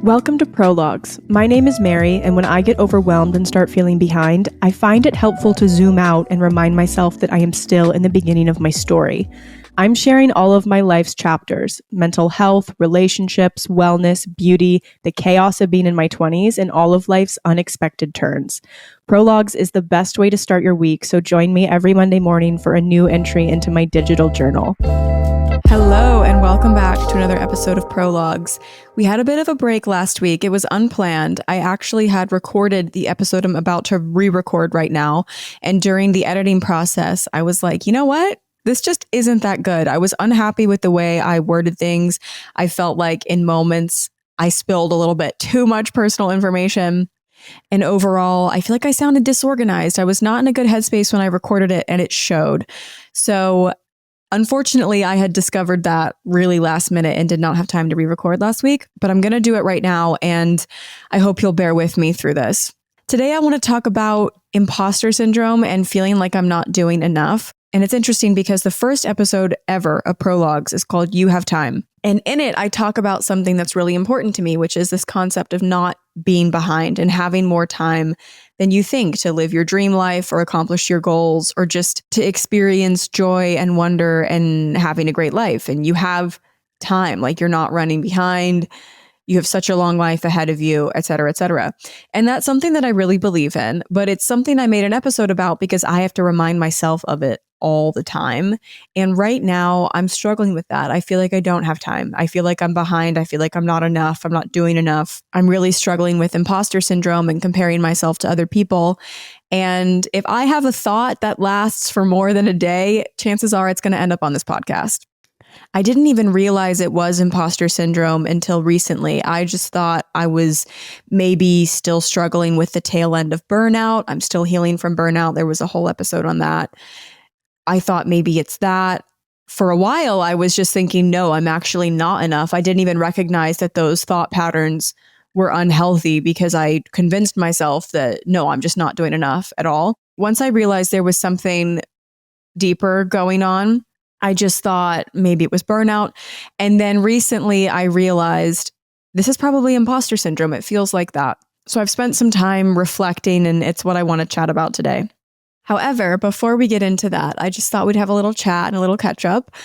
Welcome to Prologues. My name is Mary, and when I get overwhelmed and start feeling behind, I find it helpful to zoom out and remind myself that I am still in the beginning of my story. I'm sharing all of my life's chapters: mental health, relationships, wellness, beauty, the chaos of being in my 20s, and all of life's unexpected turns. Prologues is the best way to start your week, so join me every Monday morning for a new entry into my digital journal. Hello, and welcome back to another episode of Prologues. We had a bit of a break last week. It was unplanned. I actually had recorded the episode I'm about to re-record right now, and during the editing process, I was like, you know what? This just isn't that good. I was unhappy with the way I worded things. I felt like in moments I spilled a little bit too much personal information. And overall, I feel like I sounded disorganized. I was not in a good headspace when I recorded it, and it showed. So unfortunately, I had discovered that really last minute and did not have time to re-record last week, but I'm going to do it right now, and I hope you'll bear with me through this. Today, I want to talk about imposter syndrome and feeling like I'm not doing enough. And it's interesting because the first episode ever of Prologues is called You Have Time. And in it, I talk about something that's really important to me, which is this concept of not being behind and having more time than you think to live your dream life or accomplish your goals or just to experience joy and wonder and having a great life. And you have time, like you're not running behind. You have such a long life ahead of you, et cetera, et cetera. And that's something that I really believe in, but it's something I made an episode about because I have to remind myself of it all the time. And right now I'm struggling with that. I feel like I don't have time. I feel like I'm behind. I feel like I'm not enough. I'm not doing enough. I'm really struggling with imposter syndrome and comparing myself to other people. And if I have a thought that lasts for more than a day, chances are it's going to end up on this podcast. I didn't even realize it was imposter syndrome until recently. I just thought I was maybe still struggling with the tail end of burnout. I'm still healing from burnout. There was a whole episode on that. I thought maybe it's that. For a while, I was just thinking, no, I'm actually not enough. I didn't even recognize that those thought patterns were unhealthy because I convinced myself that, no, I'm just not doing enough at all. Once I realized there was something deeper going on, I just thought maybe it was burnout. And then recently I realized this is probably imposter syndrome. It feels like that. So I've spent some time reflecting, and it's what I want to chat about today. However, before we get into that, I just thought we'd have a little chat and a little catch up.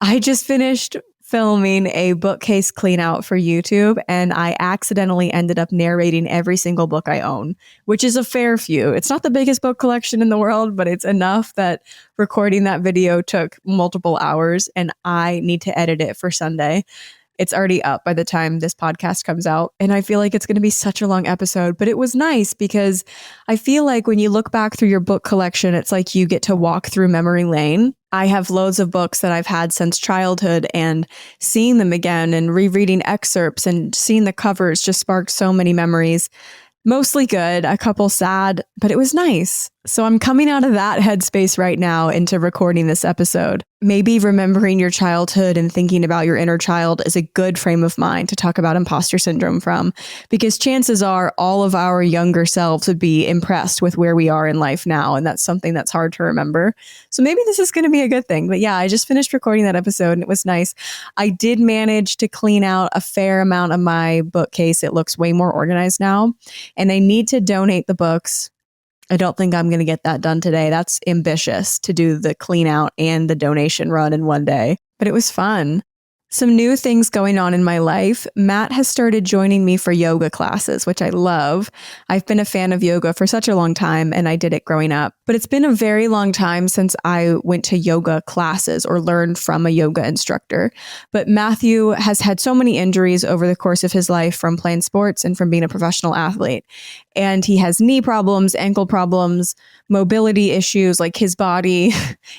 I just finished filming a bookcase cleanout for YouTube, and I accidentally ended up narrating every single book I own, which is a fair few. It's not the biggest book collection in the world, but it's enough that recording that video took multiple hours, and I need to edit it for Sunday. It's already up by the time this podcast comes out, and I feel like it's going to be such a long episode, but it was nice because I feel like when you look back through your book collection, it's like you get to walk through memory lane. I have loads of books that I've had since childhood, and seeing them again and rereading excerpts and seeing the covers just sparked so many memories. Mostly good, a couple sad, but it was nice. So I'm coming out of that headspace right now into recording this episode. Maybe remembering your childhood and thinking about your inner child is a good frame of mind to talk about imposter syndrome from, because chances are all of our younger selves would be impressed with where we are in life now, and that's something that's hard to remember. So maybe this is going to be a good thing. But yeah, I just finished recording that episode and it was nice. I did manage to clean out a fair amount of my bookcase. It looks way more organized now, and I need to donate the books. I don't think I'm going to get that done today. That's ambitious to do the clean out and the donation run in one day, but it was fun. Some new things going on in my life. Matt has started joining me for yoga classes, which I love. I've been a fan of yoga for such a long time, and I did it growing up. But it's been a very long time since I went to yoga classes or learned from a yoga instructor. But Matthew has had so many injuries over the course of his life from playing sports and from being a professional athlete. And he has knee problems, ankle problems, mobility issues, like his body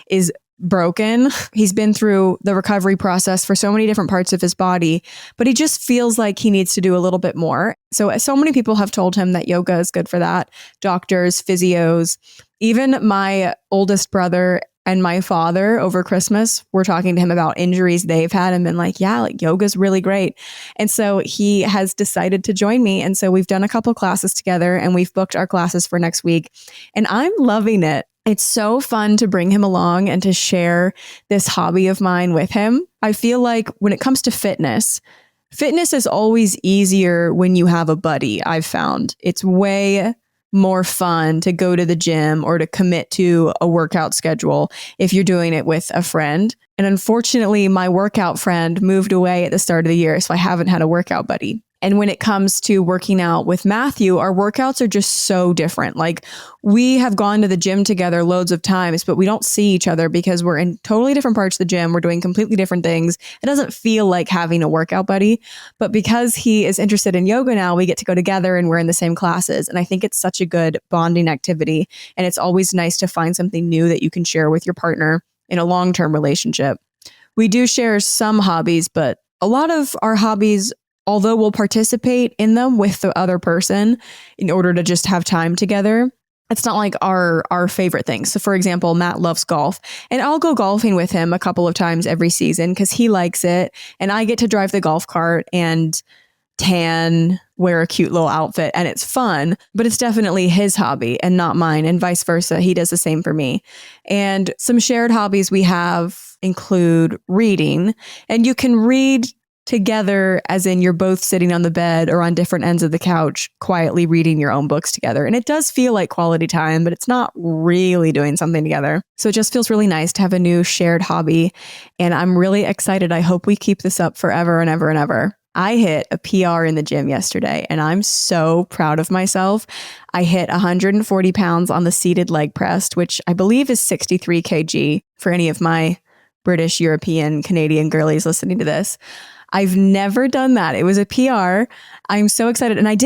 is broken. He's been through the recovery process for so many different parts of his body, but he just feels like he needs to do a little bit more. So many people have told him that yoga is good for that. Doctors, physios, even my oldest brother and my father over Christmas were talking to him about injuries they've had and been like, yeah, like yoga's really great. And so he has decided to join me. And so we've done a couple classes together and we've booked our classes for next week. And I'm loving it. It's so fun to bring him along and to share this hobby of mine with him. I feel like when it comes to fitness, Fitness is always easier when you have a buddy, I've found. It's way more fun to go to the gym or to commit to a workout schedule if you're doing it with a friend. And unfortunately, my workout friend moved away at the start of the year, so I haven't had a workout buddy. And when it comes to working out with Matthew, our workouts are just so different. Like, we have gone to the gym together loads of times, but we don't see each other because we're in totally different parts of the gym. We're doing completely different things. It doesn't feel like having a workout buddy, but because he is interested in yoga now, we get to go together and we're in the same classes. And I think it's such a good bonding activity. And it's always nice to find something new that you can share with your partner in a long-term relationship. We do share some hobbies, but a lot of our hobbies, although we'll participate in them with the other person in order to just have time together, it's not like our favorite things. So for example, Matt loves golf, and I'll go golfing with him a couple of times every season because he likes it. And I get to drive the golf cart and tan, wear a cute little outfit, and it's fun, but it's definitely his hobby and not mine, and vice versa. He does the same for me. And some shared hobbies we have include reading, and you can read together, as in you're both sitting on the bed or on different ends of the couch, quietly reading your own books together. And it does feel like quality time, but it's not really doing something together. So it just feels really nice to have a new shared hobby. And I'm really excited. I hope we keep this up forever and ever and ever. I hit a PR in the gym yesterday, and I'm so proud of myself. I hit 140 pounds on the seated leg press, which I believe is 63 kg for any of my British, European, Canadian girlies listening to this. I've never done that. It was a PR. I'm so excited. And I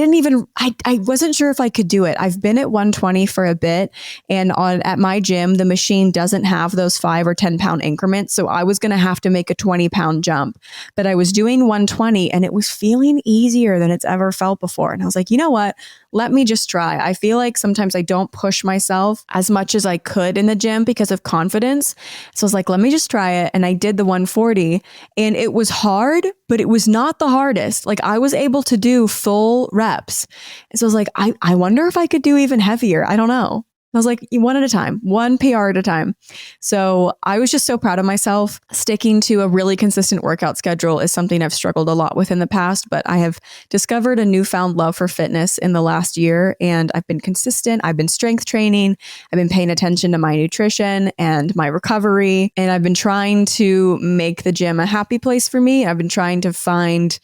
wasn't sure if I could do it. I've been at 120 for a bit, and at my gym, the machine doesn't have those 5 or 10 pound increments. So I was going to have to make a 20 pound jump, but I was doing 120 and it was feeling easier than it's ever felt before. And I was like, you know what? Let me just try. I feel like sometimes I don't push myself as much as I could in the gym because of confidence. So I was like, let me just try it. And I did the 140, and it was hard, but it was not the hardest. Like, I was able to do full reps. And so I was like, I wonder if I could do even heavier. I don't know. I was like, one at a time, one PR at a time. So I was just so proud of myself. Sticking to a really consistent workout schedule is something I've struggled a lot with in the past, but I have discovered a newfound love for fitness in the last year, and I've been consistent. I've been strength training. I've been paying attention to my nutrition and my recovery, and I've been trying to make the gym a happy place for me. I've been trying to find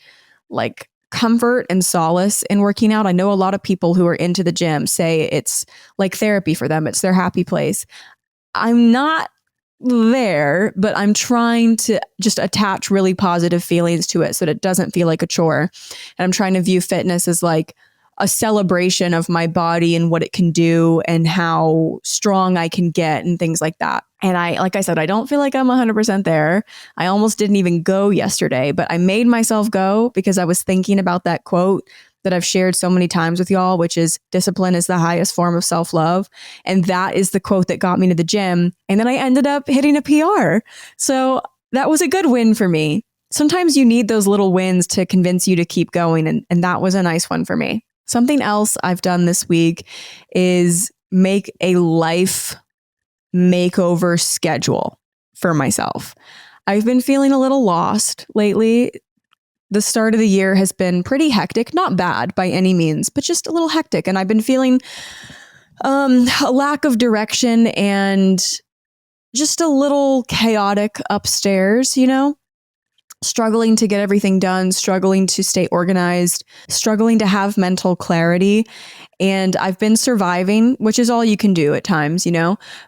like comfort and solace in working out. I know a lot of people who are into the gym say it's like therapy for them. It's their happy place. I'm not there, but I'm trying to just attach really positive feelings to it so that it doesn't feel like a chore. And I'm trying to view fitness as like a celebration of my body and what it can do and how strong I can get and things like that. And like I said, I don't feel like I'm 100% there. I almost didn't even go yesterday, but I made myself go because I was thinking about that quote that I've shared so many times with y'all, which is discipline is the highest form of self-love. And that is the quote that got me to the gym. And then I ended up hitting a PR. So that was a good win for me. Sometimes you need those little wins to convince you to keep going. And that was a nice one for me. Something else I've done this week is make a life makeover schedule for myself. I've been feeling a little lost lately. The start of the year has been pretty hectic, not bad by any means, but just a little hectic. And I've been feeling a lack of direction and just a little chaotic upstairs, struggling to get everything done, struggling to stay organized, struggling to have mental clarity. And I've been surviving, which is all you can do at times,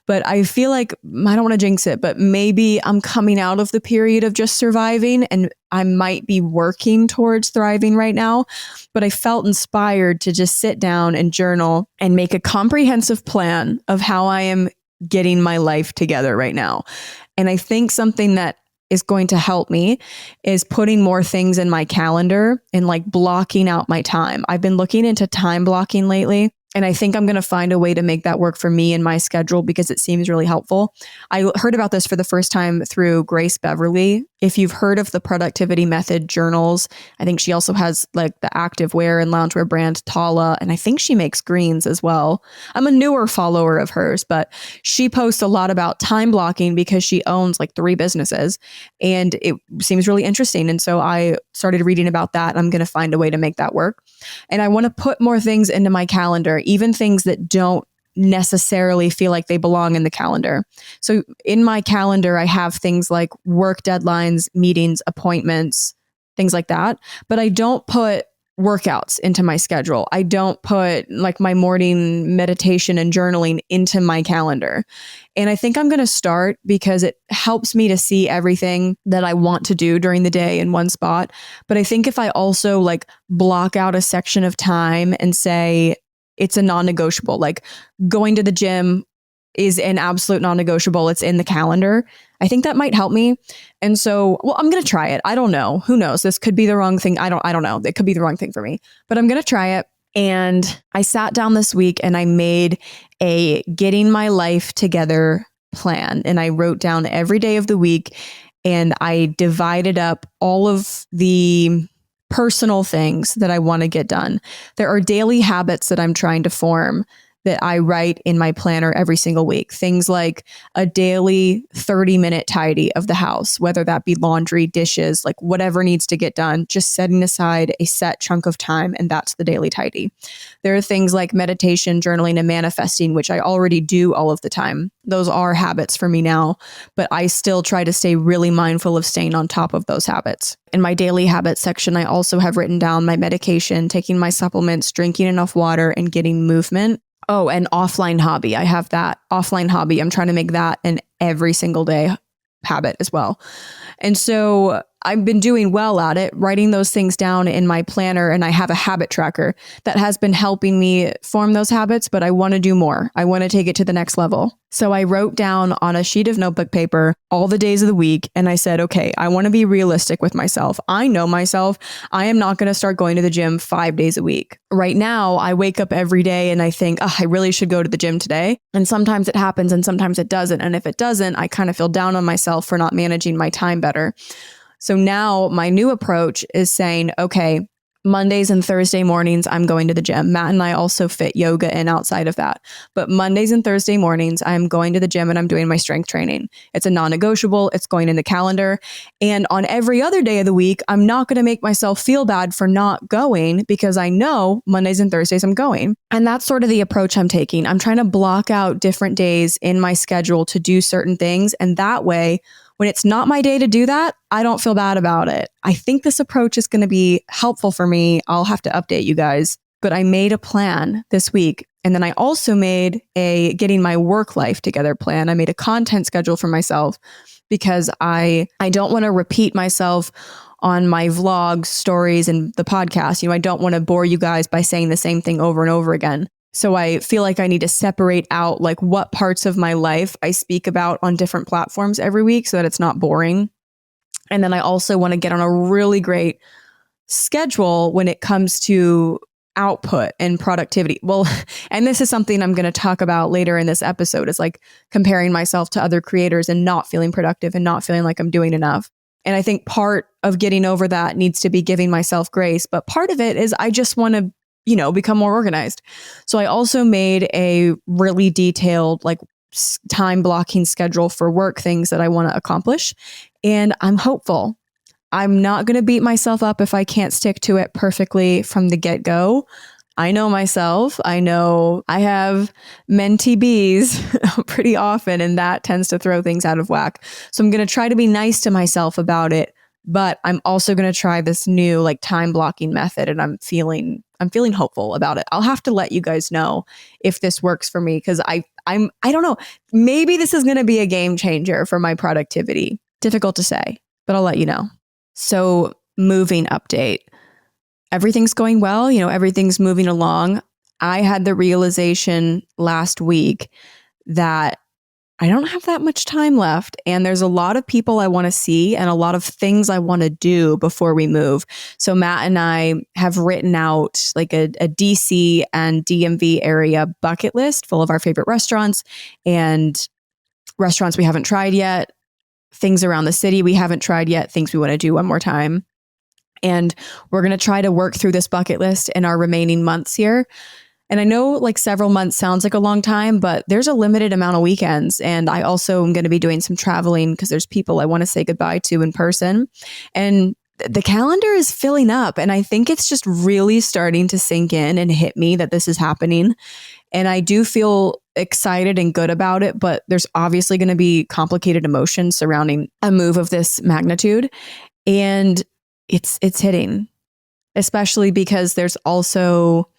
but I feel like, I don't want to jinx it, but maybe I'm coming out of the period of just surviving and I might be working towards thriving right now. But I felt inspired to just sit down and journal and make a comprehensive plan of how I am getting my life together right now. And I think something that is going to help me is putting more things in my calendar and like blocking out my time. I've been looking into time blocking lately, and I think I'm going to find a way to make that work for me and my schedule because it seems really helpful. I heard about this for the first time through Grace Beverly. If you've heard of the productivity method journals, I think she also has like the activewear and loungewear brand Tala, and I think she makes greens as well. I'm a newer follower of hers, but she posts a lot about time blocking because she owns like 3 businesses, and it seems really interesting. And so I started reading about that. I'm going to find a way to make that work. And I want to put more things into my calendar, even things that don't necessarily feel like they belong in the calendar. So in my calendar, I have things like work deadlines, meetings, appointments, things like that. But I don't put workouts into my schedule. I don't put like my morning meditation and journaling into my calendar. And I think I'm going to start because it helps me to see everything that I want to do during the day in one spot. But I think if I also like block out a section of time and say, it's a non-negotiable, like going to the gym is an absolute non-negotiable. It's in the calendar. I think that might help me. And so, well, I'm going to try it. I don't know. Who knows? This could be the wrong thing. I don't know. It could be the wrong thing for me, but I'm going to try it. And I sat down this week and I made a getting my life together plan. And I wrote down every day of the week and I divided up all of the personal things that I want to get done. There are daily habits that I'm trying to form that I write in my planner every single week. Things like a daily 30-minute tidy of the house, whether that be laundry, dishes, like whatever needs to get done, just setting aside a set chunk of time, and that's the daily tidy. There are things like meditation, journaling, and manifesting, which I already do all of the time. Those are habits for me now, but I still try to stay really mindful of staying on top of those habits. In my daily habits section, I also have written down my medication, taking my supplements, drinking enough water, and getting movement. Oh, and offline hobby. I have that offline hobby. I'm trying to make that an every single day habit as well. And so I've been doing well at it, writing those things down in my planner, and I have a habit tracker that has been helping me form those habits, but I want to do more. I want to take it to the next level. So I wrote down on a sheet of notebook paper all the days of the week, and I said, okay, I want to be realistic with myself. I know myself. I am not going to start going to the gym 5 days a week. Right now, I wake up every day and I think, I really should go to the gym today. And sometimes it happens and sometimes it doesn't. And if it doesn't, I kind of feel down on myself for not managing my time better. So now my new approach is saying, okay, Mondays and Thursday mornings, I'm going to the gym. Matt and I also fit yoga in outside of that. But Mondays and Thursday mornings, I'm going to the gym and I'm doing my strength training. It's a non-negotiable. It's going in the calendar. And on every other day of the week, I'm not going to make myself feel bad for not going because I know Mondays and Thursdays I'm going. And that's sort of the approach I'm taking. I'm trying to block out different days in my schedule to do certain things. And that way, when it's not my day to do that, I don't feel bad about it. I think this approach is going to be helpful for me. I'll have to update you guys. But I made a plan this week. And then I also made a getting my work life together plan. I made a content schedule for myself because I don't want to repeat myself on my vlogs, stories, and the podcast. I don't want to bore you guys by saying the same thing over and over again. So I feel like I need to separate out like what parts of my life I speak about on different platforms every week so that it's not boring. And then I also want to get on a really great schedule when it comes to output and productivity. Well, and this is something I'm going to talk about later in this episode, is like comparing myself to other creators and not feeling productive and not feeling like I'm doing enough. And I think part of getting over that needs to be giving myself grace. But part of it is I just want to become more organized. So I also made a really detailed, like time blocking schedule for work things that I want to accomplish. And I'm hopeful. I'm not going to beat myself up if I can't stick to it perfectly from the get-go. I know myself. I know I have mentee bees pretty often, and that tends to throw things out of whack. So I'm going to try to be nice to myself about it. But I'm also going to try this new like time blocking method, and I'm feeling hopeful about it. I'll have to let you guys know if this works for me, because I don't know. Maybe this is going to be a game changer for my productivity. Difficult to say, but I'll let you know. So moving update. Everything's going well. Everything's moving along. I had the realization last week that I don't have that much time left, and there's a lot of people I want to see and a lot of things I want to do before we move. So Matt and I have written out like a DC and DMV area bucket list full of our favorite restaurants and restaurants we haven't tried yet, things around the city we haven't tried yet, things we want to do one more time. And we're going to try to work through this bucket list in our remaining months here. And I know like several months sounds like a long time, but there's a limited amount of weekends. And I also am going to be doing some traveling because there's people I want to say goodbye to in person. And the calendar is filling up. And I think it's just really starting to sink in and hit me that this is happening. And I do feel excited and good about it, but there's obviously going to be complicated emotions surrounding a move of this magnitude. And it's hitting, especially because there's also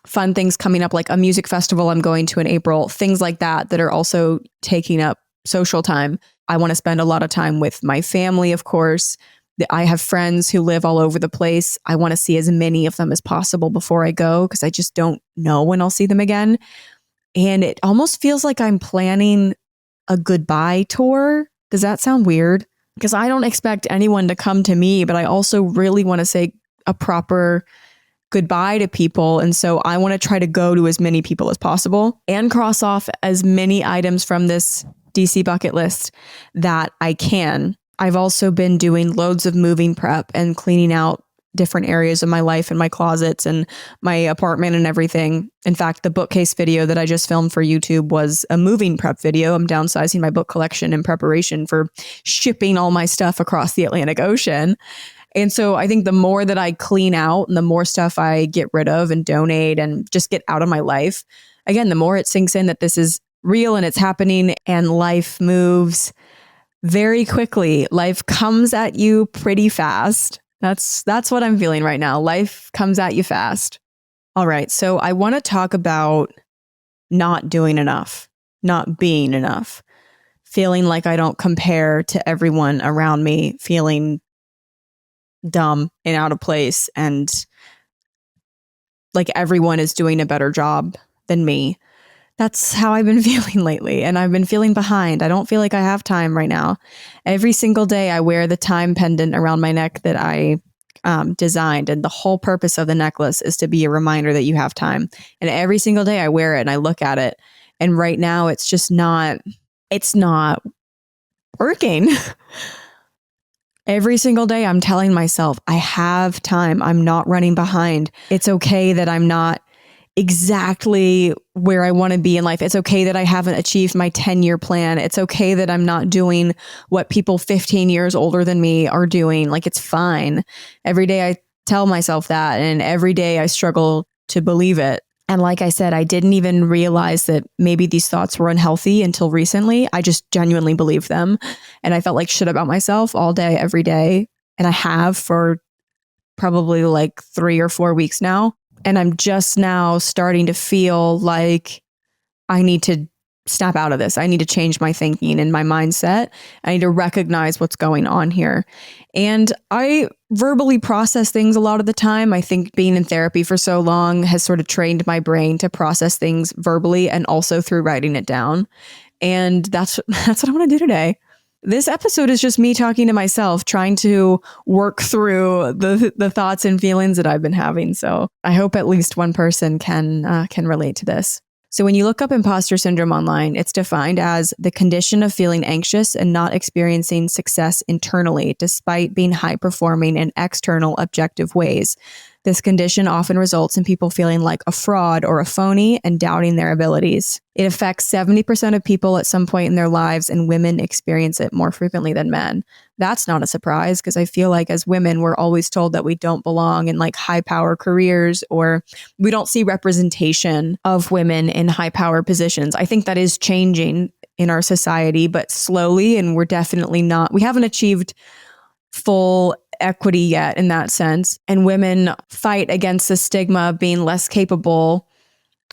fun things coming up, like a music festival I'm going to in April, things like that are also taking up social time. I want to spend a lot of time with my family, of course. I have friends who live all over the place. I want to see as many of them as possible before I go because I just don't know when I'll see them again. And it almost feels like I'm planning a goodbye tour. Does that sound weird? Because I don't expect anyone to come to me, but I also really want to say a proper goodbye to people. And so I want to try to go to as many people as possible and cross off as many items from this DC bucket list that I can. I've also been doing loads of moving prep and cleaning out different areas of my life and my closets and my apartment and everything. In fact, the bookcase video that I just filmed for YouTube was a moving prep video. I'm downsizing my book collection in preparation for shipping all my stuff across the Atlantic Ocean. And so I think the more that I clean out and the more stuff I get rid of and donate and just get out of my life, again, the more it sinks in that this is real and it's happening and life moves very quickly. Life comes at you pretty fast. That's what I'm feeling right now. Life comes at you fast. All right. So I want to talk about not doing enough, not being enough, feeling like I don't compare to everyone around me, feeling dumb and out of place and like everyone is doing a better job than me. That's how I've been feeling lately. And I've been feeling behind. I don't feel like I have time right now. Every single day I wear the time pendant around my neck that I designed. And the whole purpose of the necklace is to be a reminder that you have time. And every single day I wear it and I look at it. And right now it's just it's not working. Every single day I'm telling myself, I have time. I'm not running behind. It's okay that I'm not exactly where I want to be in life. It's okay that I haven't achieved my 10-year plan. It's okay that I'm not doing what people 15 years older than me are doing. Like, it's fine. Every day I tell myself that, and every day I struggle to believe it. And like I said, I didn't even realize that maybe these thoughts were unhealthy until recently. I just genuinely believed them. And I felt like shit about myself all day, every day. And I have for probably like 3 or 4 weeks now. And I'm just now starting to feel like I need to snap out of this. I need to change my thinking and my mindset. I need to recognize what's going on here. And I verbally process things a lot of the time. I think being in therapy for so long has sort of trained my brain to process things verbally and also through writing it down. And that's what I want to do today. This episode is just me talking to myself, trying to work through the thoughts and feelings that I've been having. So I hope at least one person can relate to this. So when you look up imposter syndrome online, it's defined as the condition of feeling anxious and not experiencing success internally, despite being high performing in external objective ways. This condition often results in people feeling like a fraud or a phony and doubting their abilities. It affects 70% of people at some point in their lives, and women experience it more frequently than men. That's not a surprise, because I feel like as women, we're always told that we don't belong in like high power careers, or we don't see representation of women in high power positions. I think that is changing in our society, but slowly, and we haven't achieved full equity yet in that sense. And women fight against the stigma of being less capable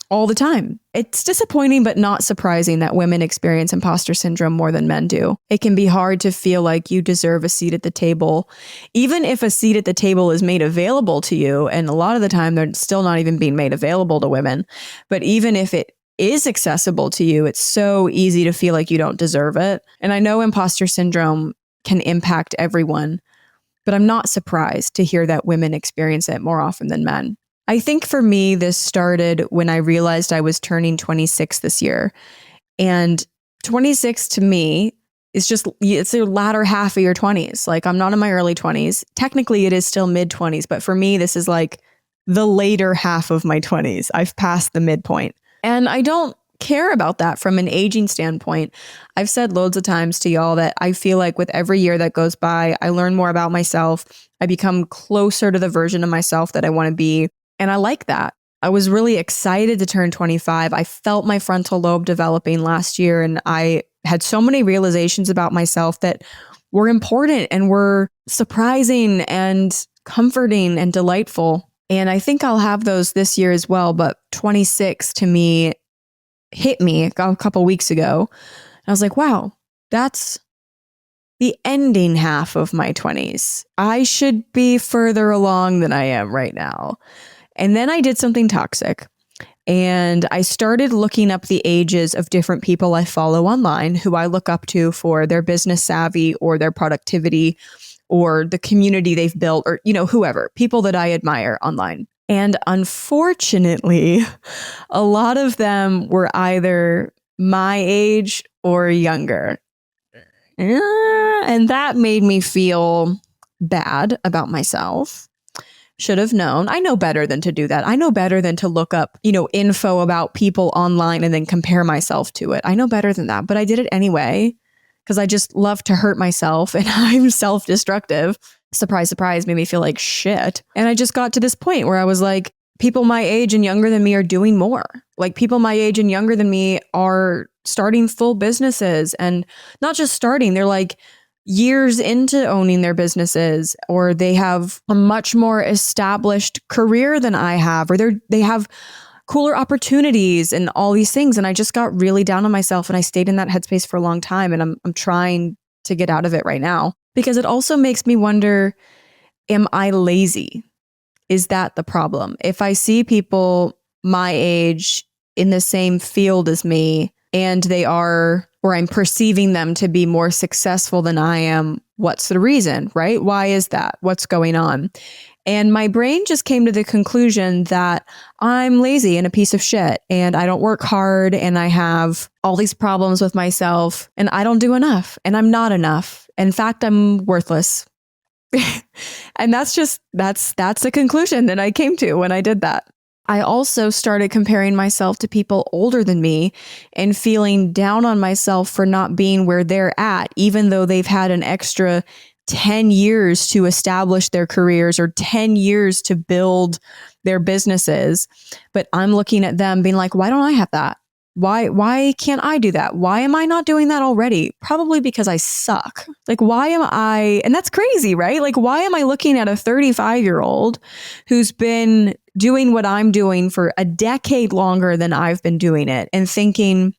all the time. It's disappointing, but not surprising that women experience imposter syndrome more than men do. It can be hard to feel like you deserve a seat at the table, even if a seat at the table is made available to you. And a lot of the time, they're still not even being made available to women. But even if it is accessible to you, it's so easy to feel like you don't deserve it. And I know imposter syndrome can impact everyone, but I'm not surprised to hear that women experience it more often than men. I think for me, this started when I realized I was turning 26 this year. And 26 to me it's the latter half of your 20s. Like, I'm not in my early 20s. Technically, it is still mid 20s, but for me, this is like the later half of my 20s. I've passed the midpoint. And I don't care about that from an aging standpoint. I've said loads of times to y'all that I feel like with every year that goes by, I learn more about myself. I become closer to the version of myself that I want to be. And I like that. I was really excited to turn 25. I felt my frontal lobe developing last year, and I had so many realizations about myself that were important and were surprising and comforting and delightful. And I think I'll have those this year as well. But 26 to me hit me a couple weeks ago. I was like, wow, that's the ending half of my 20s. I should be further along than I am right now. And then I did something toxic. And I started looking up the ages of different people I follow online who I look up to for their business savvy or their productivity or the community they've built, or, whoever, people that I admire online. And unfortunately, a lot of them were either my age or younger. And that made me feel bad about myself. Should have known. I know better than to do that. I know better than to look up, info about people online and then compare myself to it. I know better than that, but I did it anyway because I just love to hurt myself and I'm self-destructive. Surprise, surprise, made me feel like shit. And I just got to this point where I was like, people my age and younger than me are doing more. Like, people my age and younger than me are starting full businesses, and not just starting, they're like years into owning their businesses, or they have a much more established career than I have, or they have cooler opportunities and all these things. And I just got really down on myself, and I stayed in that headspace for a long time, and I'm trying to get out of it right now, because it also makes me wonder, am I lazy? Is that the problem? If I see people my age in the same field as me, and they are, or I'm perceiving them to be more successful than I am, what's the reason, right? Why is that? What's going on? And my brain just came to the conclusion that I'm lazy and a piece of shit, and I don't work hard, and I have all these problems with myself, and I don't do enough, and I'm not enough. In fact, I'm worthless. And that's the conclusion that I came to when I did that. I also started comparing myself to people older than me and feeling down on myself for not being where they're at, even though they've had an extra 10 years to establish their careers or 10 years to build their businesses. But I'm looking at them being like, why don't I have that? Why can't I do that? Why am I not doing that already? Probably because I suck. Like, why am I, and that's crazy, right? Like, why am I looking at a 35-year-old who's been doing what I'm doing for a decade longer than I've been doing it and thinking,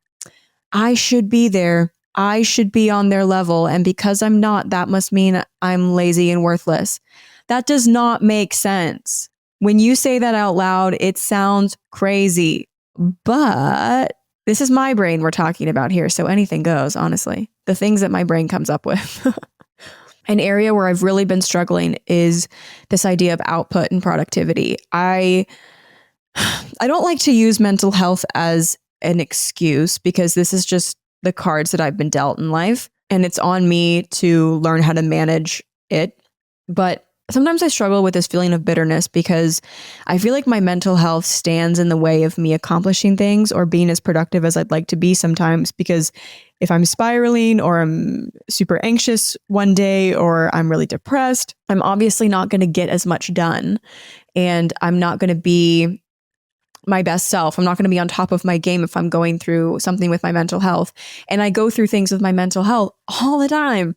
I should be there. I should be on their level. And because I'm not, that must mean I'm lazy and worthless. That does not make sense. When you say that out loud, it sounds crazy, but this is my brain we're talking about here, so anything goes, honestly. The things that my brain comes up with. An area where I've really been struggling is this idea of output and productivity. I don't like to use mental health as an excuse, because this is just the cards that I've been dealt in life, and it's on me to learn how to manage it. But sometimes I struggle with this feeling of bitterness because I feel like my mental health stands in the way of me accomplishing things or being as productive as I'd like to be sometimes, because if I'm spiraling or I'm super anxious one day or I'm really depressed, I'm obviously not going to get as much done, and I'm not going to be my best self. I'm not going to be on top of my game if I'm going through something with my mental health. And I go through things with my mental health all the time.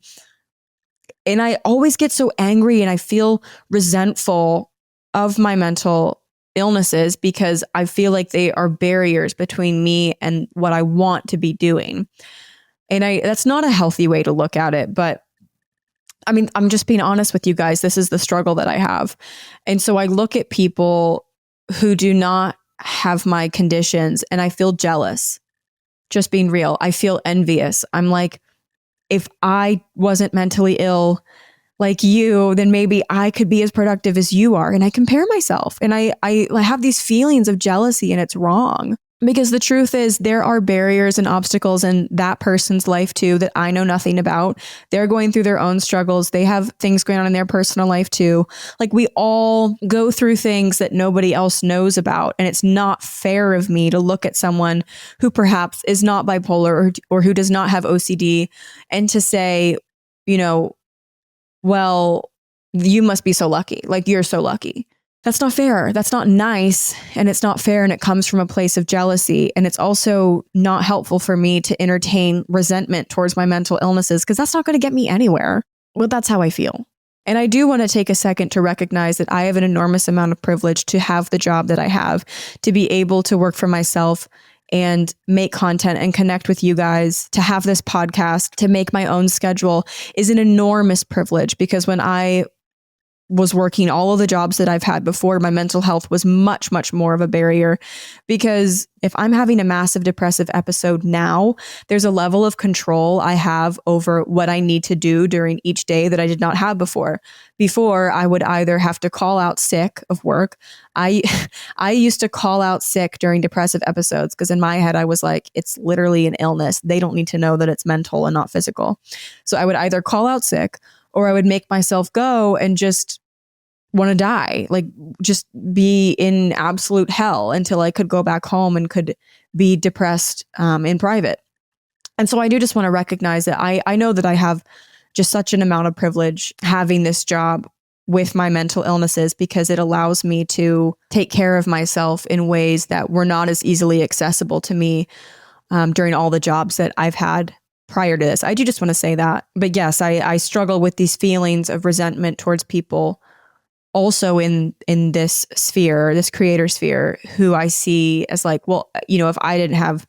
And I always get so angry and I feel resentful of my mental illnesses because I feel like they are barriers between me and what I want to be doing. And that's not a healthy way to look at it, but I mean, I'm just being honest with you guys. This is the struggle that I have. And so I look at people who do not have my conditions and I feel jealous. Just being real. I feel envious. I'm like, if I wasn't mentally ill like you, then maybe I could be as productive as you are. And I compare myself and I have these feelings of jealousy, and it's wrong. Because the truth is, there are barriers and obstacles in that person's life too that I know nothing about. They're going through their own struggles. They have things going on in their personal life too. Like, we all go through things that nobody else knows about. And it's not fair of me to look at someone who perhaps is not bipolar or who does not have OCD and to say, you know, well, you must be so lucky. Like, you're so lucky. That's not fair. That's not nice. And it's not fair. And it comes from a place of jealousy. And it's also not helpful for me to entertain resentment towards my mental illnesses, because that's not going to get me anywhere. Well, that's how I feel. And I do want to take a second to recognize that I have an enormous amount of privilege to have the job that I have, to be able to work for myself and make content and connect with you guys, to have this podcast, to make my own schedule is an enormous privilege, because when I was working all of the jobs that I've had before, my mental health was much, much more of a barrier. Because if I'm having a massive depressive episode now, there's a level of control I have over what I need to do during each day that I did not have before. Before, I would either have to call out sick of work. I used to call out sick during depressive episodes because in my head, I was like, it's literally an illness. They don't need to know that it's mental and not physical. So I would either call out sick, or I would make myself go and just want to die, like just be in absolute hell until I could go back home and could be depressed in private. And so I do just want to recognize that I know that I have just such an amount of privilege having this job with my mental illnesses, because it allows me to take care of myself in ways that were not as easily accessible to me during all the jobs that I've had prior to this. I do just want to say that. But yes, I struggle with these feelings of resentment towards people also in this sphere, this creator sphere, who I see as like, well, you know, if I didn't have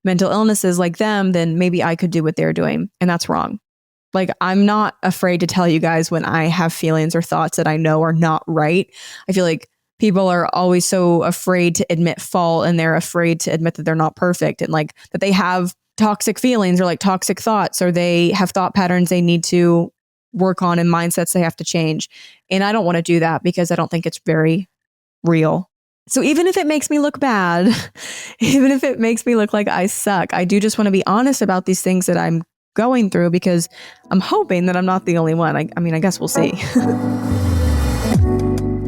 mental illnesses like them, then maybe I could do what they're doing. And that's wrong. Like, I'm not afraid to tell you guys when I have feelings or thoughts that I know are not right. I feel like people are always so afraid to admit fault, and they're afraid to admit that they're not perfect, and like that they have toxic feelings or like toxic thoughts, or they have thought patterns they need to work on and mindsets they have to change. And I don't want to do that because I don't think it's very real. So even if it makes me look bad, even if it makes me look like I suck, I do just want to be honest about these things that I'm going through, because I'm hoping that I'm not the only one. I mean, I guess we'll see.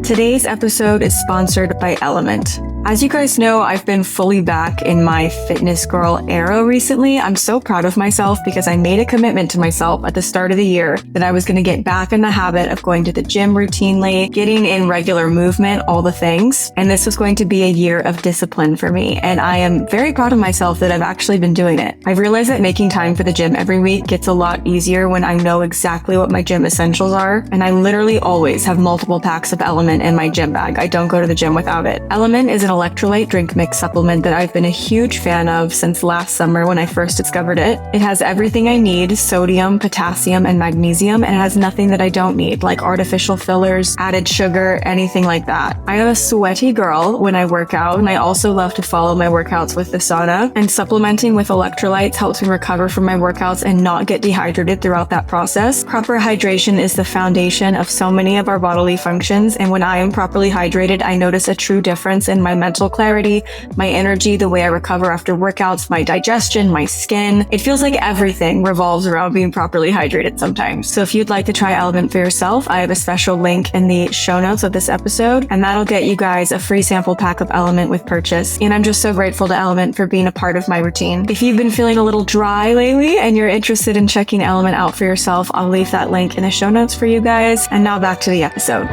Today's episode is sponsored by Element. As you guys know, I've been fully back in my fitness girl era recently. I'm so proud of myself because I made a commitment to myself at the start of the year that I was going to get back in the habit of going to the gym routinely, getting in regular movement, all the things. And this was going to be a year of discipline for me. And I am very proud of myself that I've actually been doing it. I've realized that making time for the gym every week gets a lot easier when I know exactly what my gym essentials are. And I literally always have multiple packs of Element in my gym bag. I don't go to the gym without it. Element is an electrolyte drink mix supplement that I've been a huge fan of since last summer when I first discovered it. It has everything I need: sodium, potassium, and magnesium, and it has nothing that I don't need, like artificial fillers, added sugar, anything like that. I am a sweaty girl when I work out, and I also love to follow my workouts with the sauna, and supplementing with electrolytes helps me recover from my workouts and not get dehydrated throughout that process. Proper hydration is the foundation of so many of our bodily functions, and when I am properly hydrated, I notice a true difference in my mental clarity, my energy, the way I recover after workouts, my digestion, my skin. It feels like everything revolves around being properly hydrated sometimes. So if you'd like to try Element for yourself, I have a special link in the show notes of this episode, and that'll get you guys a free sample pack of Element with purchase. And I'm just so grateful to Element for being a part of my routine. If you've been feeling a little dry lately and you're interested in checking Element out for yourself, I'll leave that link in the show notes for you guys. And now back to the episode.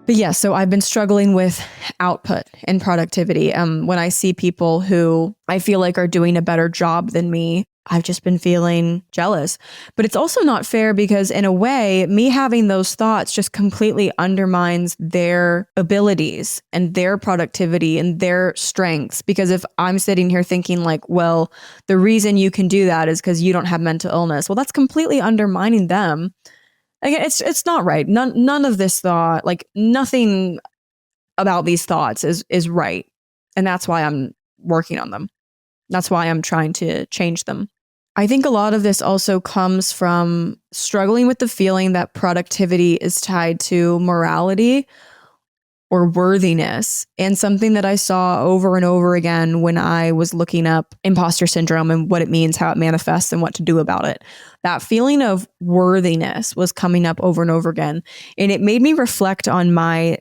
But yeah, so I've been struggling with output and productivity. When I see people who I feel like are doing a better job than me, I've just been feeling jealous. But it's also not fair because in a way, me having those thoughts just completely undermines their abilities and their productivity and their strengths. Because if I'm sitting here thinking like, well, the reason you can do that is because you don't have mental illness, well, that's completely undermining them. Again, it's not right. None of this thought, like nothing about these thoughts is right. And that's why I'm working on them. That's why I'm trying to change them. I think a lot of this also comes from struggling with the feeling that productivity is tied to morality or worthiness. And something that I saw over and over again when I was looking up imposter syndrome and what it means, how it manifests, and what to do about it. That feeling of worthiness was coming up over and over again. And it made me reflect on my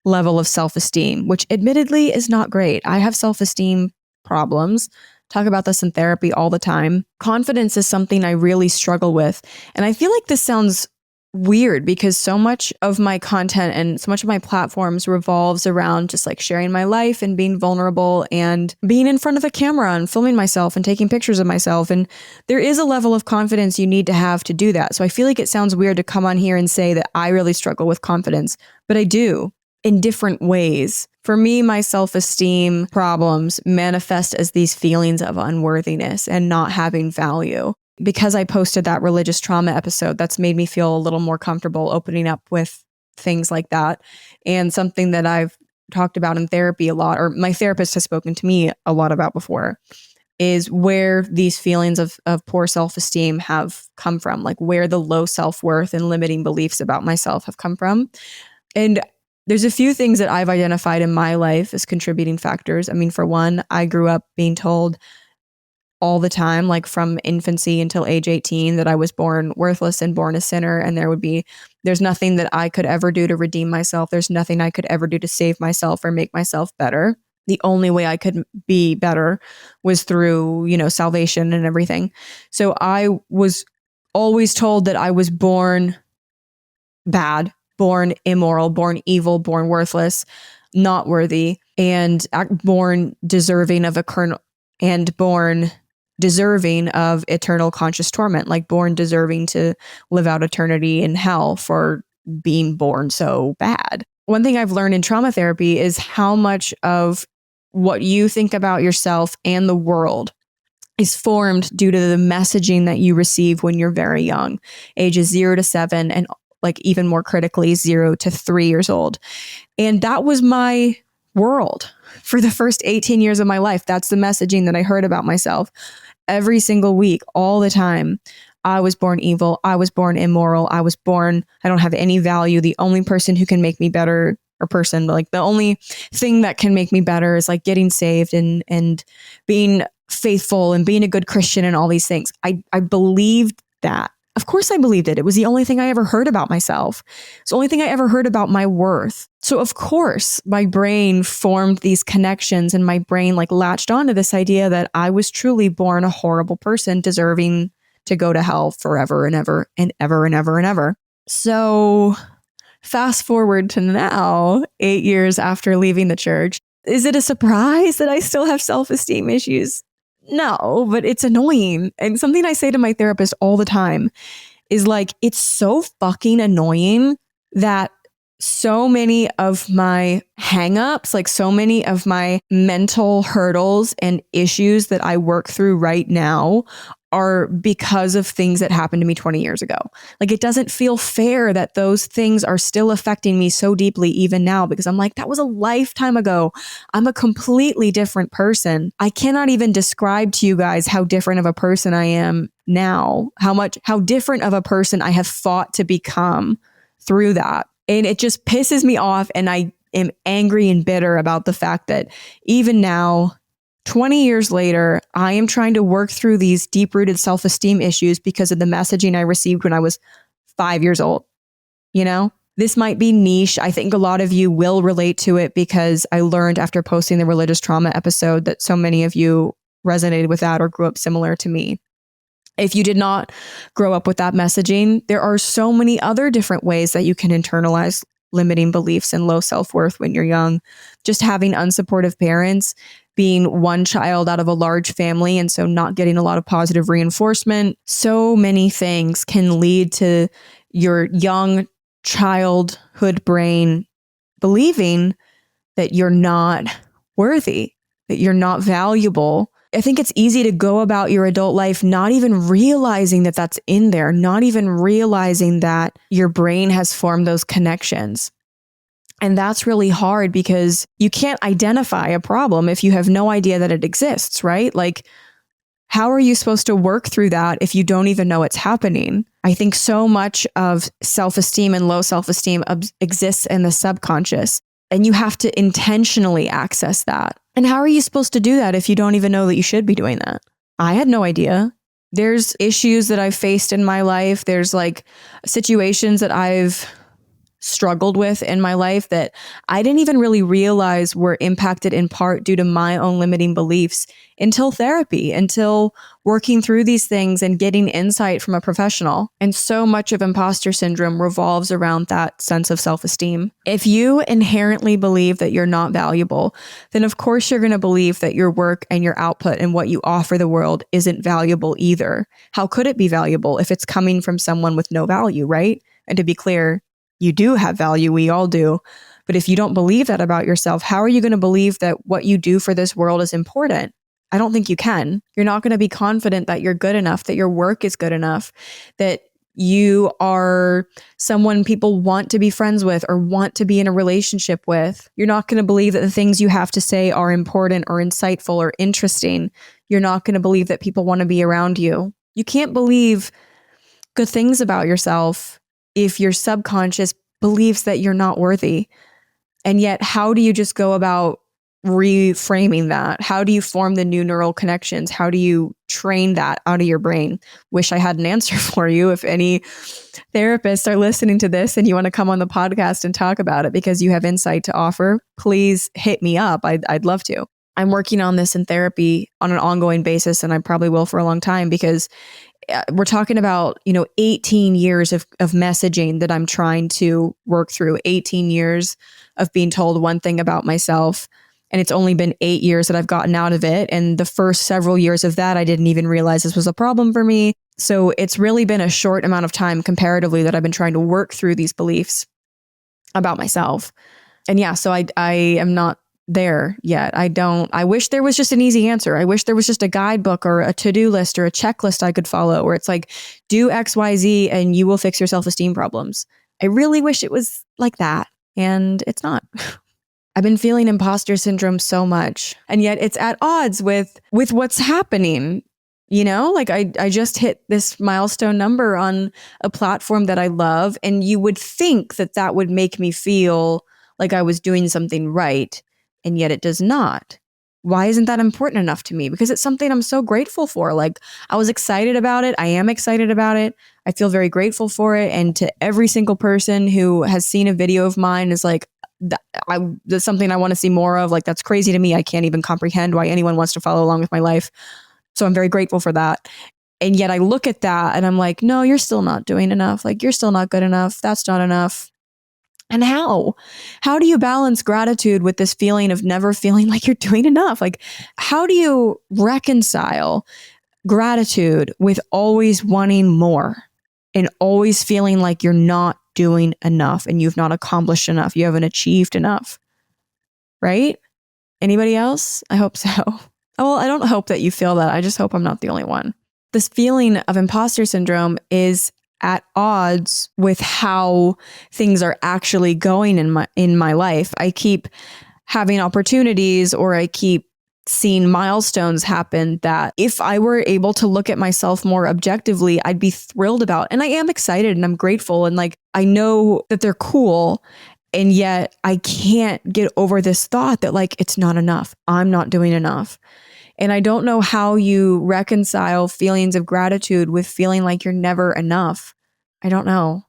level of self-esteem, which admittedly is not great. I have self-esteem problems. Talk about this in therapy all the time. Confidence is something I really struggle with. And I feel like this sounds weird because so much of my content and so much of my platforms revolves around just like sharing my life and being vulnerable and being in front of a camera and filming myself and taking pictures of myself. And there is a level of confidence you need to have to do that. So I feel like it sounds weird to come on here and say that I really struggle with confidence, but I do in different ways. For me, my self-esteem problems manifest as these feelings of unworthiness and not having value. Because I posted that religious trauma episode, that's made me feel a little more comfortable opening up with things like that. And something that I've talked about in therapy a lot, or my therapist has spoken to me a lot about before, is where these feelings of poor self-esteem have come from, like where the low self-worth and limiting beliefs about myself have come from. And there's a few things that I've identified in my life as contributing factors. I mean, for one, I grew up being told all the time, like from infancy until age 18, that I was born worthless and born a sinner. And there's nothing that I could ever do to redeem myself. There's nothing I could ever do to save myself or make myself better. The only way I could be better was through, salvation and everything. So I was always told that I was born bad, born immoral, born evil, born worthless, not worthy, and born deserving of deserving of eternal conscious torment, like born deserving to live out eternity in hell for being born so bad. One thing I've learned in trauma therapy is how much of what you think about yourself and the world is formed due to the messaging that you receive when you're very young, ages 0 to 7, and like even more critically, 0 to 3 years old. And that was my world for the first 18 years of my life. That's the messaging that I heard about myself every single week, all the time. I was born evil. I was born immoral. I don't have any value. The only person who can make me better, or person, like the only thing that can make me better is like getting saved and being faithful and being a good Christian and all these things. I believed that. Of course I believed it. It was the only thing I ever heard about myself. It's the only thing I ever heard about my worth. So of course my brain formed these connections, and my brain like latched onto this idea that I was truly born a horrible person deserving to go to hell forever and ever and ever and ever and ever. So fast forward to now, 8 years after leaving the church. Is it a surprise that I still have self-esteem issues? No, but it's annoying. And something I say to my therapist all the time is like, it's so fucking annoying that so many of my hangups, like so many of my mental hurdles and issues that I work through right now are because of things that happened to me 20 years ago. Like, it doesn't feel fair that those things are still affecting me so deeply even now, because I'm like, that was a lifetime ago. I'm a completely different person. I cannot even describe to you guys how different of a person I am now, how different of a person I have fought to become through that. And it just pisses me off. And I am angry and bitter about the fact that even now, 20 years later, I am trying to work through these deep-rooted self-esteem issues because of the messaging I received when I was 5 years old. This might be niche. I think a lot of you will relate to it because I learned after posting the religious trauma episode that so many of you resonated with that or grew up similar to me. If you did not grow up with that messaging, there are so many other different ways that you can internalize limiting beliefs and low self-worth when you're young. Just having unsupportive parents, being one child out of a large family, and so not getting a lot of positive reinforcement. So many things can lead to your young childhood brain believing that you're not worthy, that you're not valuable. I think it's easy to go about your adult life not even realizing that that's in there, not even realizing that your brain has formed those connections. And that's really hard because you can't identify a problem if you have no idea that it exists, right? Like, how are you supposed to work through that if you don't even know it's happening? I think so much of self-esteem and low self-esteem exists in the subconscious. And you have to intentionally access that. And how are you supposed to do that if you don't even know that you should be doing that? I had no idea. There's issues that I've faced in my life. There's like situations that I've struggled with in my life that I didn't even really realize were impacted in part due to my own limiting beliefs until therapy, until working through these things and getting insight from a professional. And so much of imposter syndrome revolves around that sense of self-esteem. If you inherently believe that you're not valuable, then of course you're going to believe that your work and your output and what you offer the world isn't valuable either. How could it be valuable if it's coming from someone with no value, right? And to be clear, you do have value. We all do. But if you don't believe that about yourself, how are you going to believe that what you do for this world is important? I don't think you can. You're not going to be confident that you're good enough, that your work is good enough, that you are someone people want to be friends with or want to be in a relationship with. You're not going to believe that the things you have to say are important or insightful or interesting. You're not going to believe that people want to be around you. You can't believe good things about yourself if your subconscious believes that you're not worthy. And yet, how do you just go about reframing that? How do you form the new neural connections? How do you train that out of your brain? Wish I had an answer for you. If any therapists are listening to this and you want to come on the podcast and talk about it because you have insight to offer, please hit me up. I'd love to. I'm working on this in therapy on an ongoing basis, and I probably will for a long time because we're talking about, 18 years of messaging that I'm trying to work through, 18 years of being told one thing about myself. And it's only been 8 years that I've gotten out of it. And the first several years of that, I didn't even realize this was a problem for me. So it's really been a short amount of time comparatively that I've been trying to work through these beliefs about myself. And yeah, so I am not there yet. I wish there was just an easy answer. I wish there was just a guidebook or a to-do list or a checklist I could follow where it's like, do XYZ and you will fix your self-esteem problems. I really wish it was like that. And it's not. I've been feeling imposter syndrome so much. And yet it's at odds with what's happening. Like I just hit this milestone number on a platform that I love. And you would think that that would make me feel like I was doing something right. And yet it does not. Why isn't that important enough to me? Because it's something I'm so grateful for. Like, I was excited about it. I am excited about it. I feel very grateful for it. And to every single person who has seen a video of mine is like, that's something I want to see more of. Like, that's crazy to me. I can't even comprehend why anyone wants to follow along with my life. So I'm very grateful for that. And yet I look at that and I'm like, no, you're still not doing enough. Like, you're still not good enough. That's not enough. And how do you balance gratitude with this feeling of never feeling like you're doing enough? Like, how do you reconcile gratitude with always wanting more and always feeling like you're not doing enough and you've not accomplished enough, you haven't achieved enough, right? Anybody else? I hope so. Well, I don't hope that you feel that. I just hope I'm not the only one. This feeling of imposter syndrome is at odds with how things are actually going in my life. I keep having opportunities or I keep seeing milestones happen that if I were able to look at myself more objectively, I'd be thrilled about. And I am excited and I'm grateful and like I know that they're cool. And yet I can't get over this thought that like it's not enough. I'm not doing enough. And I don't know how you reconcile feelings of gratitude with feeling like you're never enough. I don't know.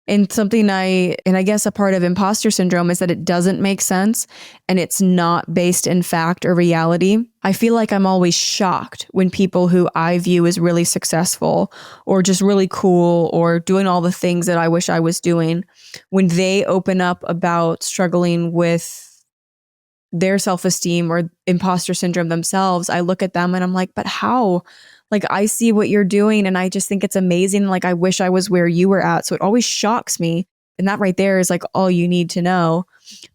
And I guess a part of imposter syndrome is that it doesn't make sense and it's not based in fact or reality. I feel like I'm always shocked when people who I view as really successful or just really cool or doing all the things that I wish I was doing, when they open up about struggling with their self-esteem or imposter syndrome themselves, I look at them and I'm like, but how? Like, I see what you're doing and I just think it's amazing. Like, I wish I was where you were at. So it always shocks me. And that right there is like all you need to know,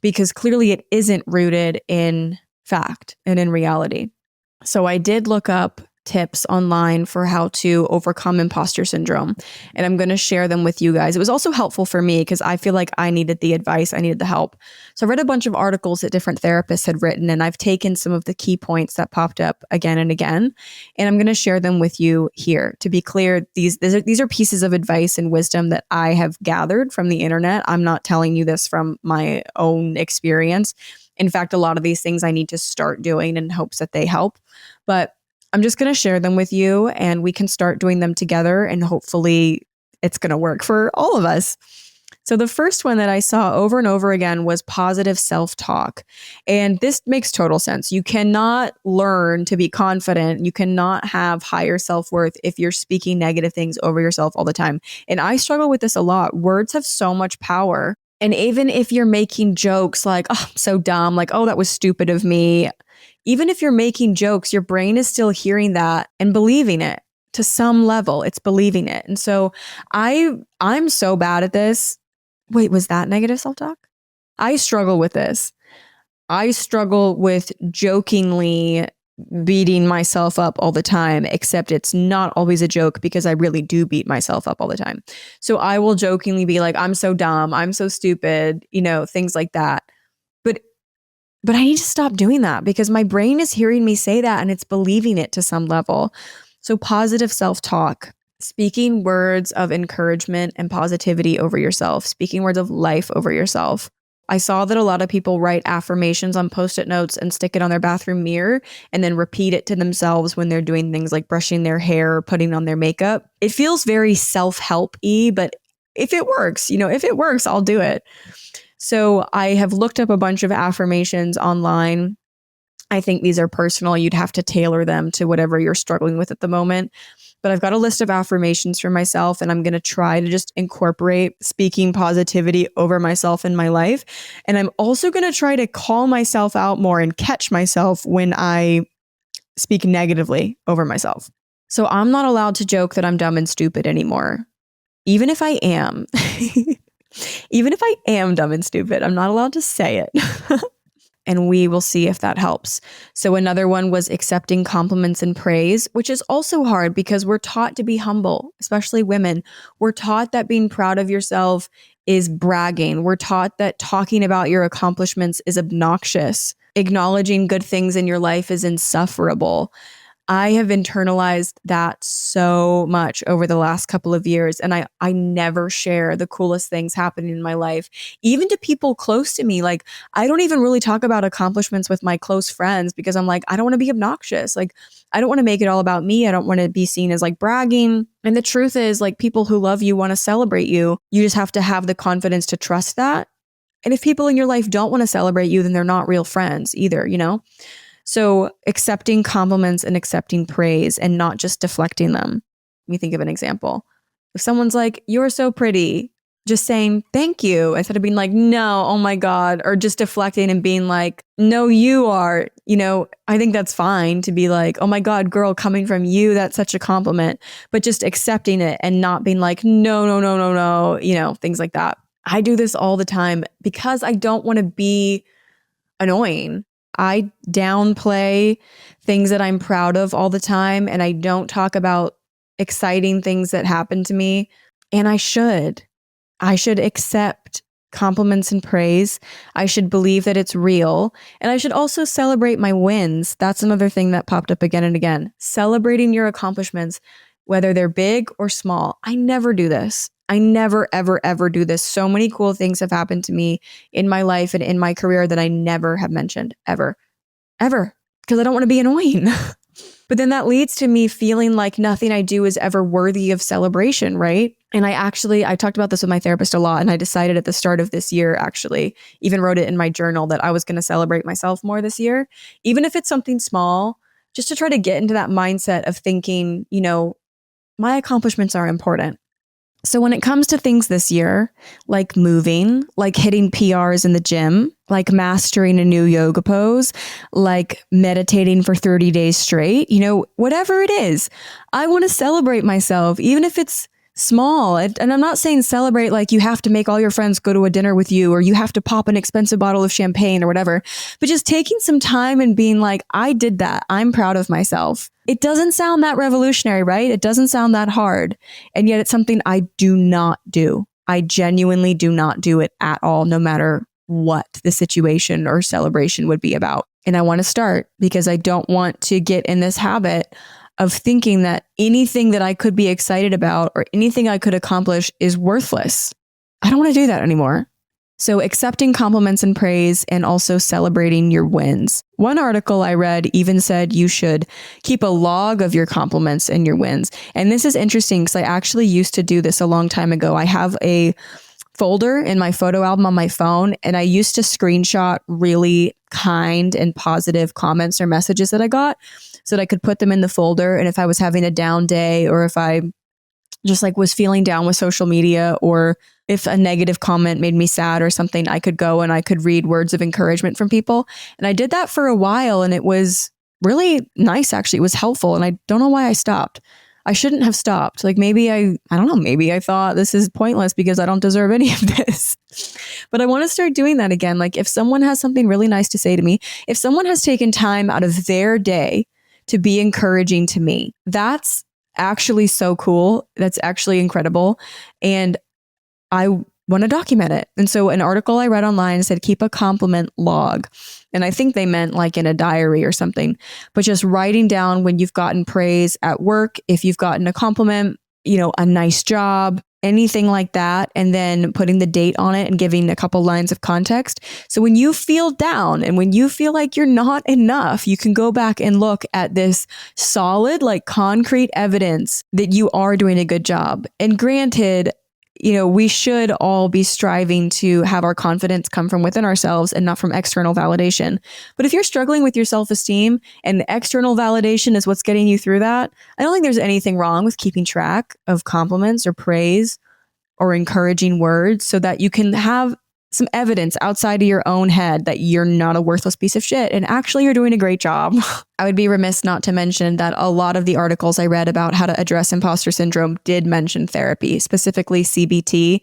because clearly it isn't rooted in fact and in reality. So I did look up tips online for how to overcome imposter syndrome. And I'm going to share them with you guys. It was also helpful for me because I feel like I needed the advice. I needed the help. So I read a bunch of articles that different therapists had written, and I've taken some of the key points that popped up again and again. And I'm going to share them with you here. To be clear, these are pieces of advice and wisdom that I have gathered from the internet. I'm not telling you this from my own experience. In fact, a lot of these things I need to start doing in hopes that they help. But I'm just going to share them with you and we can start doing them together and hopefully it's going to work for all of us. So the first one that I saw over and over again was positive self-talk. And this makes total sense. You cannot learn to be confident. You cannot have higher self-worth if you're speaking negative things over yourself all the time. And I struggle with this a lot. Words have so much power. And even if you're making jokes like, oh, I'm so dumb, like, oh, that was stupid of me. Even if you're making jokes, your brain is still hearing that and believing it to some level. It's believing it. And so I'm so bad at this. Wait, was that negative self-talk? I struggle with this. I struggle with jokingly beating myself up all the time, except it's not always a joke because I really do beat myself up all the time. So I will jokingly be like, I'm so dumb, I'm so stupid, things like that. But I need to stop doing that because my brain is hearing me say that and it's believing it to some level. So positive self-talk, speaking words of encouragement and positivity over yourself, speaking words of life over yourself. I saw that a lot of people write affirmations on Post-it notes and stick it on their bathroom mirror and then repeat it to themselves when they're doing things like brushing their hair or putting on their makeup. It feels very self-help-y, but if it works, I'll do it. So I have looked up a bunch of affirmations online. I think these are personal. You'd have to tailor them to whatever you're struggling with at the moment. But I've got a list of affirmations for myself, and I'm going to try to just incorporate speaking positivity over myself in my life. And I'm also going to try to call myself out more and catch myself when I speak negatively over myself. So I'm not allowed to joke that I'm dumb and stupid anymore. Even if I am. Even if I am dumb and stupid, I'm not allowed to say it. And we will see if that helps. So another one was accepting compliments and praise, which is also hard because we're taught to be humble, especially women. We're taught that being proud of yourself is bragging. We're taught that talking about your accomplishments is obnoxious. Acknowledging good things in your life is insufferable. I have internalized that so much over the last couple of years, and I never share the coolest things happening in my life, even to people close to me. Like, I don't even really talk about accomplishments with my close friends because I'm like, I don't want to be obnoxious. Like, I don't want to make it all about me. I don't want to be seen as like bragging. And the truth is, like, people who love you want to celebrate you. You just have to have the confidence to trust that. And if people in your life don't want to celebrate you, then they're not real friends either, So accepting compliments and accepting praise and not just deflecting them. Let me think of an example. If someone's like, you're so pretty, just saying thank you instead of being like, no, oh my God, or just deflecting and being like, no, you are, I think that's fine to be like, oh my God, girl, coming from you, that's such a compliment, but just accepting it and not being like, no, things like that. I do this all the time because I don't want to be annoying. I downplay things that I'm proud of all the time, and I don't talk about exciting things that happen to me. And I should accept compliments and praise. I should believe that it's real. And I should also celebrate my wins. That's another thing that popped up again and again. Celebrating your accomplishments, whether they're big or small. I never do this. I never, ever, ever do this. So many cool things have happened to me in my life and in my career that I never have mentioned, ever, because I don't want to be annoying. But then that leads to me feeling like nothing I do is ever worthy of celebration, right? And I talked about this with my therapist a lot, and I decided at the start of this year, actually, even wrote it in my journal that I was going to celebrate myself more this year, even if it's something small, just to try to get into that mindset of thinking, my accomplishments are important. So when it comes to things this year, like moving, like hitting PRs in the gym, like mastering a new yoga pose, like meditating for 30 days straight, whatever it is, I want to celebrate myself, even if it's small. And I'm not saying celebrate like you have to make all your friends go to a dinner with you or you have to pop an expensive bottle of champagne or whatever, but just taking some time and being like, I did that. I'm proud of myself. It doesn't sound that revolutionary, right? It doesn't sound that hard. And yet it's something I do not do. I genuinely do not do it at all, no matter what the situation or celebration would be about. And I want to start because I don't want to get in this habit of thinking that anything that I could be excited about or anything I could accomplish is worthless. I don't want to do that anymore. So accepting compliments and praise and also celebrating your wins. One article I read even said you should keep a log of your compliments and your wins. And this is interesting because I actually used to do this a long time ago. I have a folder in my photo album on my phone, and I used to screenshot really kind and positive comments or messages that I got so that I could put them in the folder. And if I was having a down day or if I just like was feeling down with social media or if a negative comment made me sad or something, I could go and I could read words of encouragement from people. And I did that for a while and it was really nice. Actually, it was helpful. And I don't know why I stopped. I shouldn't have stopped. Like maybe I don't know, maybe I thought this is pointless because I don't deserve any of this. But I want to start doing that again. Like if someone has something really nice to say to me, if someone has taken time out of their day to be encouraging to me, that's actually so cool. That's actually incredible. And I want to document it. And so an article I read online said, keep a compliment log. And I think they meant like in a diary or something, but just writing down when you've gotten praise at work, if you've gotten a compliment, a nice job, anything like that, and then putting the date on it and giving a couple lines of context. So when you feel down and when you feel like you're not enough, you can go back and look at this solid, like concrete evidence that you are doing a good job. And granted, we should all be striving to have our confidence come from within ourselves and not from external validation. But if you're struggling with your self-esteem and external validation is what's getting you through that, I don't think there's anything wrong with keeping track of compliments or praise or encouraging words so that you can have some evidence outside of your own head that you're not a worthless piece of shit and actually you're doing a great job. I would be remiss not to mention that a lot of the articles I read about how to address imposter syndrome did mention therapy, specifically CBT.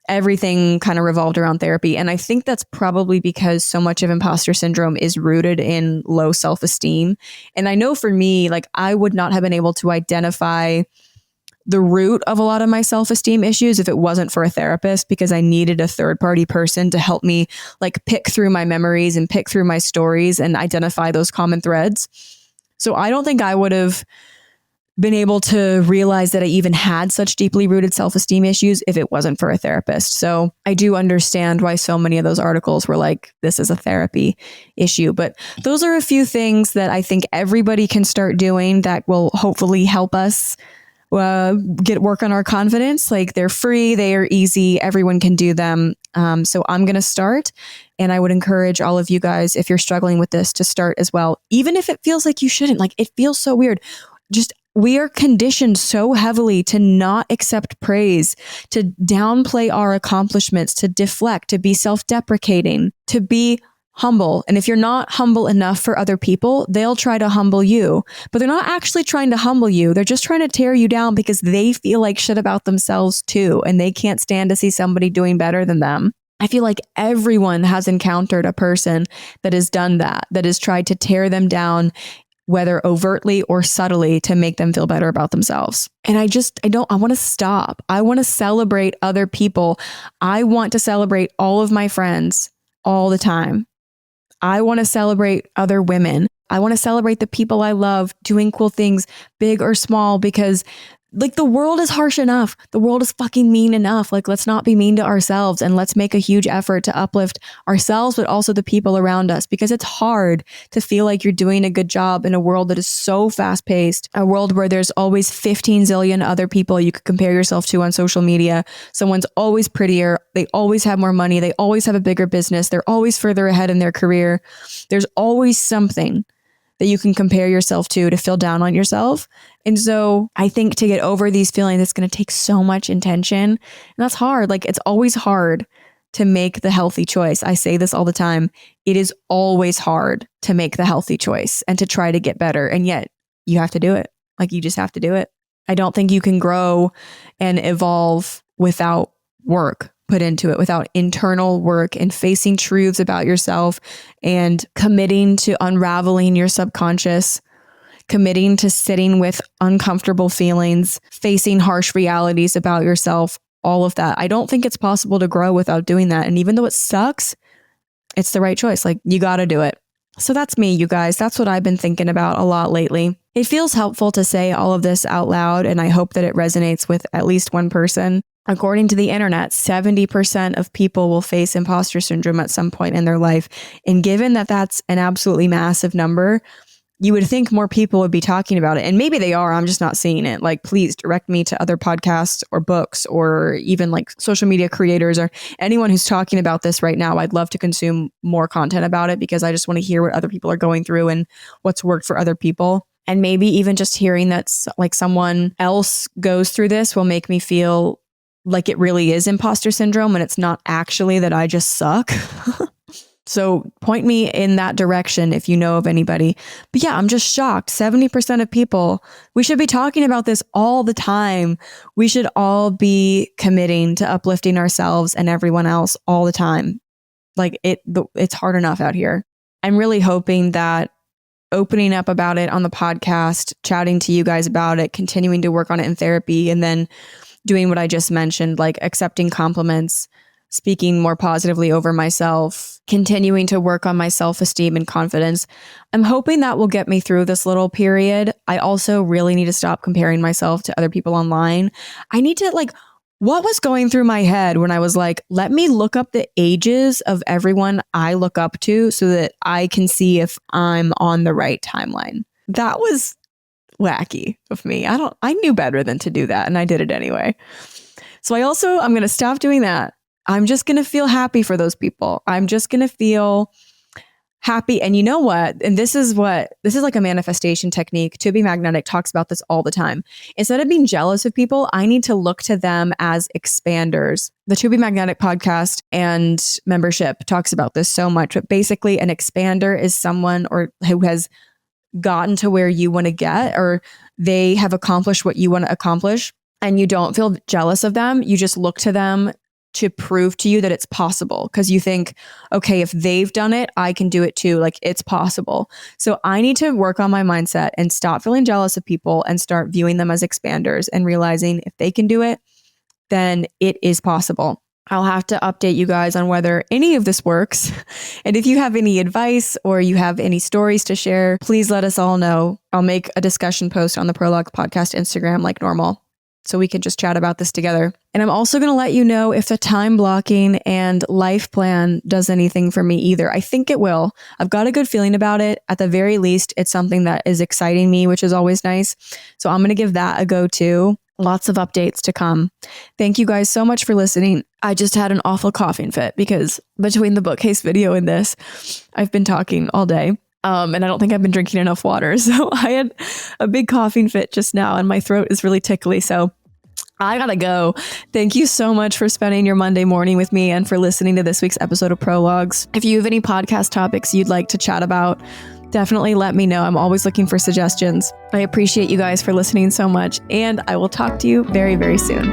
Everything kind of revolved around therapy. And I think that's probably because so much of imposter syndrome is rooted in low self-esteem. And I know for me, like I would not have been able to identify the root of a lot of my self-esteem issues if it wasn't for a therapist, because I needed a third-party person to help me like pick through my memories and pick through my stories and identify those common threads. So I don't think I would have been able to realize that I even had such deeply rooted self-esteem issues if it wasn't for a therapist. So I do understand why so many of those articles were like, this is a therapy issue. But those are a few things that I think everybody can start doing that will hopefully help us work on our confidence. Like they're free, they are easy, everyone can do them. So I'm going to start, and I would encourage all of you guys, if you're struggling with this, to start as well. Even if it feels like you shouldn't, like it feels so weird. We are conditioned so heavily to not accept praise, to downplay our accomplishments, to deflect, to be self-deprecating, to be humble. And if you're not humble enough for other people, they'll try to humble you. But they're not actually trying to humble you. They're just trying to tear you down because they feel like shit about themselves too. And they can't stand to see somebody doing better than them. I feel like everyone has encountered a person that has done that has tried to tear them down, whether overtly or subtly, to make them feel better about themselves. And I want to stop. I want to celebrate other people. I want to celebrate all of my friends all the time. I want to celebrate other women. I want to celebrate the people I love doing cool things, big or small, because like the world is harsh enough. The world is fucking mean enough. Like, let's not be mean to ourselves, and let's make a huge effort to uplift ourselves, but also the people around us, because it's hard to feel like you're doing a good job in a world that is so fast paced, a world where there's always 15 zillion other people you could compare yourself to on social media. Someone's always prettier. They always have more money. They always have a bigger business. They're always further ahead in their career. There's always something that you can compare yourself to feel down on yourself. And so I think to get over these feelings, it's going to take so much intention. And that's hard. Like, it's always hard to make the healthy choice. I say this all the time. It is always hard to make the healthy choice and to try to get better. And yet you have to do it. Like, you just have to do it. I don't think you can grow and evolve without work put into it, without internal work and facing truths about yourself and committing to unraveling your subconscious, committing to sitting with uncomfortable feelings, facing harsh realities about yourself, all of that. I don't think it's possible to grow without doing that. And even though it sucks, it's the right choice. Like, you got to do it. So that's me, you guys. That's what I've been thinking about a lot lately. It feels helpful to say all of this out loud, and I hope that it resonates with at least one person. According to the internet, 70% of people will face imposter syndrome at some point in their life. And given that that's an absolutely massive number, you would think more people would be talking about it. And maybe they are, I'm just not seeing it. Like, please direct me to other podcasts or books or even like social media creators or anyone who's talking about this right now. I'd love to consume more content about it because I just want to hear what other people are going through and what's worked for other people. And maybe even just hearing that like someone else goes through this will make me feel like it really is imposter syndrome and it's not actually that I just suck. So point me in that direction if you know of anybody. But yeah, I'm just shocked. 70% of people, we should be talking about this all the time. We should all be committing to uplifting ourselves and everyone else all the time. Like it's hard enough out here. I'm really hoping that opening up about it on the podcast, chatting to you guys about it, continuing to work on it in therapy, and then doing what I just mentioned, like accepting compliments, speaking more positively over myself, continuing to work on my self-esteem and confidence. I'm hoping that will get me through this little period. I also really need to stop comparing myself to other people online. I need to what was going through my head when I was like, let me look up the ages of everyone I look up to so that I can see if I'm on the right timeline. That was wacky of me. I knew better than to do that, and I did it anyway. So I'm going to stop doing that. I'm just going to feel happy for those people. I'm just going to feel happy. And you know what? And this is like a manifestation technique. To Be Magnetic talks about this all the time. Instead of being jealous of people, I need to look to them as expanders. The To Be Magnetic podcast and membership talks about this so much. But basically, an expander is someone who has gotten to where you want to get, or they have accomplished what you want to accomplish, and you don't feel jealous of them. You just look to them to prove to you that it's possible, because you think, okay, if they've done it, I can do it too. Like, it's possible. So I need to work on my mindset and stop feeling jealous of people and start viewing them as expanders and realizing if they can do it, then it is possible. I'll have to update you guys on whether any of this works. And if you have any advice or you have any stories to share, please let us all know. I'll make a discussion post on the Prologues podcast Instagram like normal, so we can just chat about this together. And I'm also going to let you know if the time blocking and life plan does anything for me either. I think it will. I've got a good feeling about it. At the very least, it's something that is exciting me, which is always nice. So I'm going to give that a go too. Lots of updates to come. Thank you guys so much for listening. I just had an awful coughing fit because between the Bookcase video and this, I've been talking all day. And I don't think I've been drinking enough water. So I had a big coughing fit just now and my throat is really tickly. So I gotta go. Thank you so much for spending your Monday morning with me and for listening to this week's episode of Prologues. If you have any podcast topics you'd like to chat about, definitely let me know. I'm always looking for suggestions. I appreciate you guys for listening so much, and I will talk to you very, very soon.